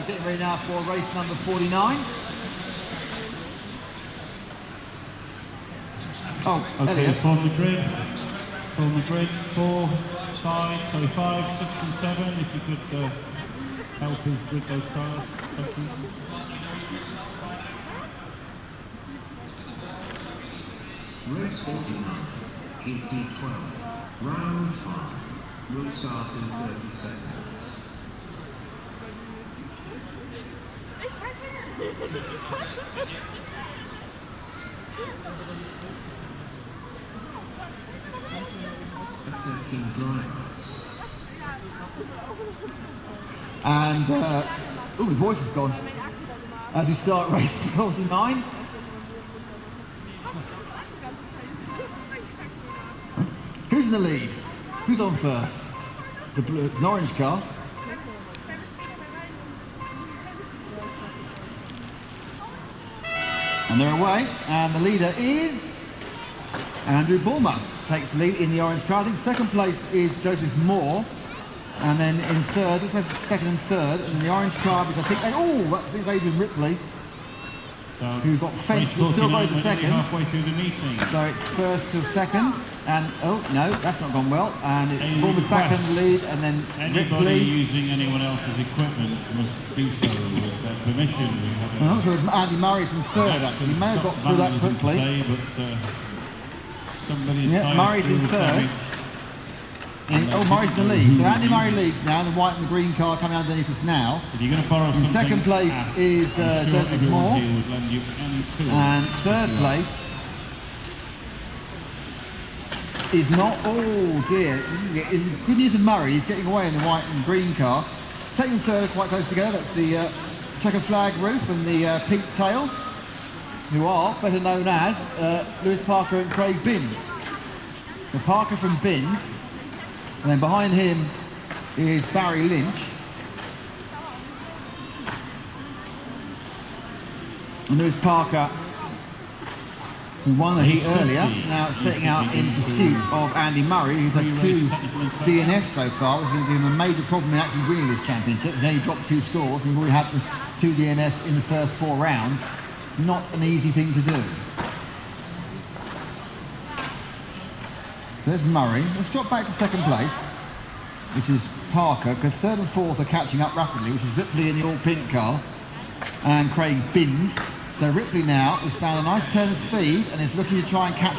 getting ready now for race number 49. Oh, okay, from the grid, 4, 5, 6 and 7, if you could help us with those cars. Thank you. Race 49, GT12, round 5, will start in 30 seconds. Attacking drivers. And, oh, the voice is gone. As we start race 49. Who's in the lead? Who's on first? It's an orange car. And they're away, and the leader is Andrew Bulmer. Takes the lead in the orange car. I think second place is Joseph Moore, and then in third, let's have second and third, and in the orange car, because I think, that's Adrian Ripley, who got fenced, but still goes to second. Halfway through the meeting. So it's first to second, and oh no, that's not gone well, and it's Bulmer's back in the lead, and then anybody Ripley. using anyone else's equipment must do so with their permission. I'm not sure it was Andy Murray from third, actually. He may have got through that quickly. Today, but somebody's Murray's in third. Murray's in the lead. So Andy Murray leads now, the white and the green car coming underneath us now. If you're going to borrow in something, second place is Joseph Moore. And third place is not, oh dear, it's good news of Murray. He's getting away in the white and green car. Second and third are quite close together. That's the checker flag roof and the pink tail, who are better known as Lewis Parker and Craig Binns. So Parker from Binns, and then behind him is Barry Lynch. And Lewis Parker, who won the heat earlier, now setting out in pursuit of Andy Murray, who's had 2 DNFs so far, which is going to give him a major problem in actually winning this championship. He's only dropped 2 scores, and we've already had 2 DNFs in the first 4 rounds. Not an easy thing to do. There's Murray. Let's drop back to second place, which is Parker, because third and fourth are catching up rapidly, which is Ripley in the all-pink car, and Craig Binns. So Ripley now has found a nice turn of speed and is looking to try and catch